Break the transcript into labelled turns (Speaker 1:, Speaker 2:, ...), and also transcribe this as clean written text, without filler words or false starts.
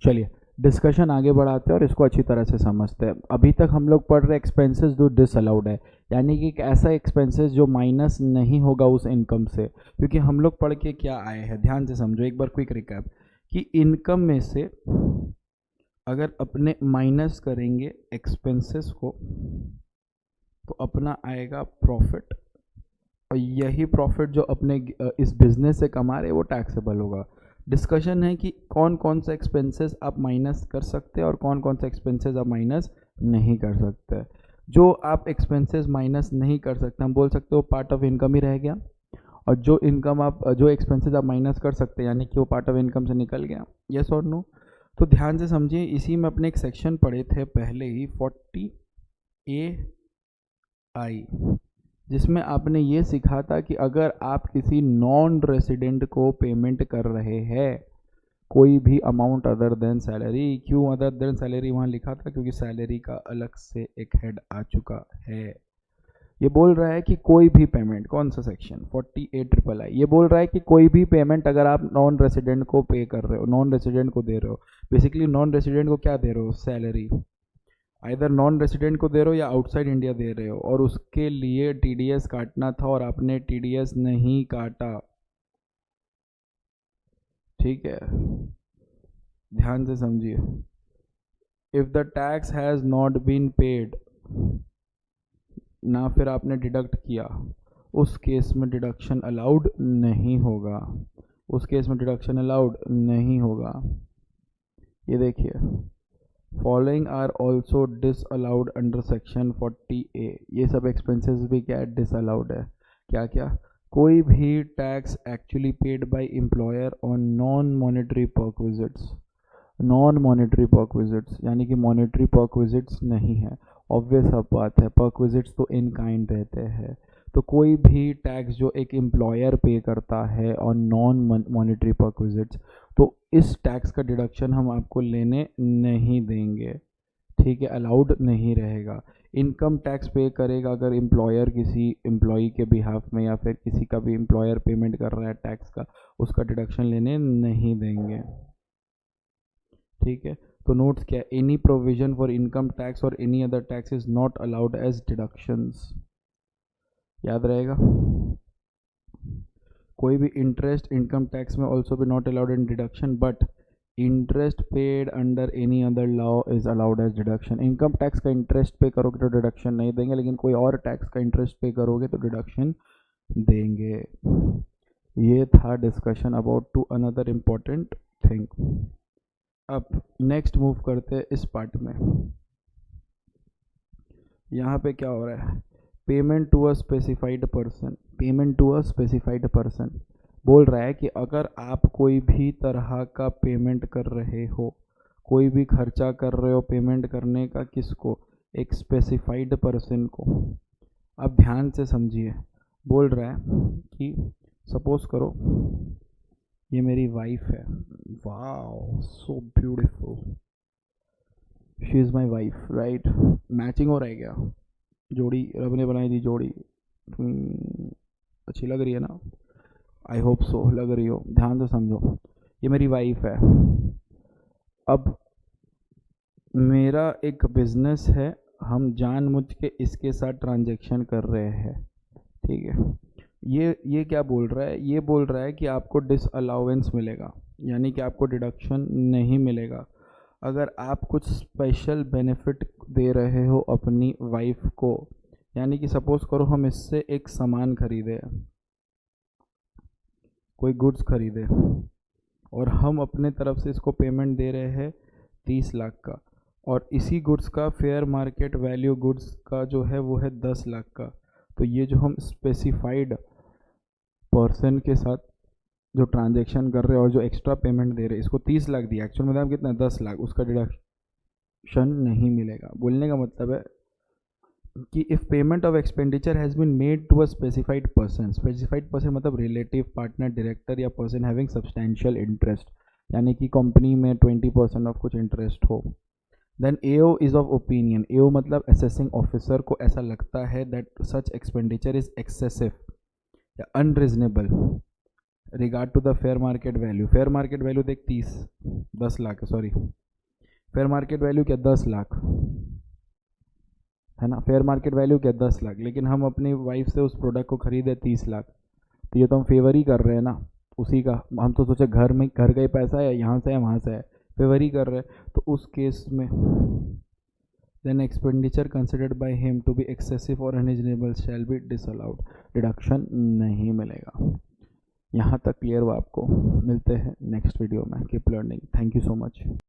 Speaker 1: चलिए डिस्कशन आगे बढ़ाते हैं और इसको अच्छी तरह से समझते हैं। अभी तक हम लोग पढ़ रहे एक्सपेंसेस जो डिसअलाउड है, यानी कि एक ऐसा एक्सपेंसेस जो माइनस नहीं होगा उस इनकम से। क्योंकि हम लोग पढ़ के क्या आए हैं, ध्यान से समझो एक बार क्विक रिकैप, कि इनकम में से अगर अपने माइनस करेंगे एक्सपेंसेस को तो अपना आएगा प्रॉफिट, और यही प्रॉफिट जो अपने इस बिजनेस से कमा रहे वो टैक्सेबल होगा। डिस्कशन है कि कौन कौन सा एक्सपेंसेस आप माइनस कर सकते हैं और कौन कौन सा एक्सपेंसेस आप माइनस नहीं कर सकते। जो आप एक्सपेंसेस माइनस नहीं कर सकते, हम बोल सकते हो पार्ट ऑफ इनकम ही रह गया, और जो एक्सपेंसेस आप माइनस कर सकते हैं यानी कि वो पार्ट ऑफ इनकम से निकल गया। यस और नो? तो ध्यान से समझिए, इसी में अपने एक सेक्शन पढ़े थे पहले ही 40AI, जिसमें आपने ये सीखा था कि अगर आप किसी नॉन रेसिडेंट को पेमेंट कर रहे हैं कोई भी अमाउंट अदर देन सैलरी, क्यों अदर देन सैलरी वहाँ लिखा था? क्योंकि सैलरी का अलग से एक हेड आ चुका है। ये बोल रहा है कि कोई भी पेमेंट, कौन सा सेक्शन 48III, ये बोल रहा है कि कोई भी पेमेंट अगर आप नॉन रेसिडेंट को पे कर रहे हो, नॉन रेसिडेंट को दे रहे हो, बेसिकली नॉन रेसिडेंट को क्या दे रहे हो? सैलरी। इधर नॉन रेसिडेंट को दे रहे हो या आउटसाइड इंडिया दे रहे हो, और उसके लिए टीडीएस काटना था और आपने टीडीएस नहीं काटा। ठीक है, ध्यान से समझिए। If the tax has not been paid, ना फिर आपने डिडक्ट किया, उस केस में डिडक्शन अलाउड नहीं होगा, उस केस में डिडक्शन अलाउड नहीं होगा। ये देखिए, following are also disallowed under section 40A, ये सब एक्सपेंसेस भी क्या है? डिसअलाउड है। क्या क्या? कोई भी tax actually paid by employer on non monetary perquisites, non monetary perquisites यानी कि मॉनेटरी परक्विजिट्स नहीं है, ऑब्वियस अब बात है, परक्विजिट्स तो इन काइंड रहते हैं। तो कोई भी टैक्स जो एक एम्प्लॉयर पे करता है ऑन नॉन मॉनेटरी परक्विजिट्स, तो इस टैक्स का डिडक्शन हम आपको लेने नहीं देंगे। ठीक है, अलाउड नहीं रहेगा। इनकम टैक्स पे करेगा अगर एम्प्लॉयर किसी एम्प्लॉई के बिहाफ में, या फिर किसी का भी एम्प्लॉयर पेमेंट कर रहा है टैक्स का, उसका डिडक्शन लेने नहीं देंगे। ठीक है, तो नोट्स क्या है? Any provision for income tax और any other tax is not allowed as deductions, याद रहेगा। कोई भी इंटरेस्ट इनकम टैक्स में ऑल्सो भी not allowed in deduction, but interest paid under any other law is allowed as deduction. Income tax का interest pay करोगे तो deduction नहीं देंगे, लेकिन कोई और टैक्स का इंटरेस्ट पे करोगे तो डिडक्शन देंगे। ये था discussion about to another important thing. अब नेक्स्ट मूव करते हैं इस पार्ट में। यहाँ पे क्या हो रहा है? Payment to a specified person, payment to a specified person बोल रहा है कि अगर आप कोई भी तरह का पेमेंट कर रहे हो, कोई भी खर्चा कर रहे हो, पेमेंट करने का किसको? एक स्पेसिफाइड पर्सन को। अब ध्यान से समझिए, बोल रहा है कि सपोज करो ये मेरी वाइफ है, wow so beautiful, she is my wife, right? Matching हो रहा है क्या? जोड़ी रब ने बनाई थी जोड़ी, अच्छी लग रही है ना? आई होप सो लग रही हो। ध्यान से समझो, ये मेरी वाइफ है। अब मेरा एक बिजनेस है, हम जानबूझ के इसके साथ ट्रांजैक्शन कर रहे हैं। ठीक है, ये क्या बोल रहा है? ये बोल रहा है कि आपको डिसअलाउंस मिलेगा, यानी कि आपको डिडक्शन नहीं मिलेगा अगर आप कुछ स्पेशल बेनिफिट दे रहे हो अपनी वाइफ को। यानी कि सपोज करो हम इससे एक सामान खरीदे, कोई गुड्स खरीदे, और हम अपने तरफ से इसको पेमेंट दे रहे हैं 30 लाख का, और इसी गुड्स का फेयर मार्केट वैल्यू गुड्स का जो है वो है 10 लाख का। तो ये जो हम स्पेसिफाइड पर्सन के साथ जो ट्रांजेक्शन कर रहे हैं और जो एक्स्ट्रा पेमेंट दे रहे हैं, इसको 30 लाख दिया, एक्चुअल में दाम कितना? 10 लाख, उसका डिडक्शन नहीं मिलेगा। बोलने का मतलब है कि if payment of expenditure has been made to a specified person, specified person मतलब रिलेटिव, पार्टनर, डायरेक्टर या पर्सन हैविंग सब्सटेंशियल इंटरेस्ट, यानी कि कंपनी में 20% ऑफ कुछ इंटरेस्ट हो, then AO is of opinion, AO मतलब असेसिंग ऑफिसर को ऐसा लगता है that such expenditure is excessive या unreasonable, regard to the fair market value, fair market value देख 10 लाख है, सॉरी फेयर मार्केट वैल्यू क्या 10 लाख है ना, फेयर मार्केट वैल्यू क्या 10 लाख, लेकिन हम अपनी वाइफ से उस प्रोडक्ट को खरीदे 30 लाख, तो ये तो हम फेवर ही कर रहे हैं ना उसी का। हम तो सोचे घर में, घर का ही पैसा है, यहाँ से है वहाँ से है, फेवर ही कर रहे हैं। तो उस केस में then expenditure considered by him to be excessive or unreasonable shall be disallowed, deduction नहीं मिलेगा। यहाँ तक क्लियर हुआ आपको? मिलते हैं नेक्स्ट वीडियो में। Keep learning, thank you so much.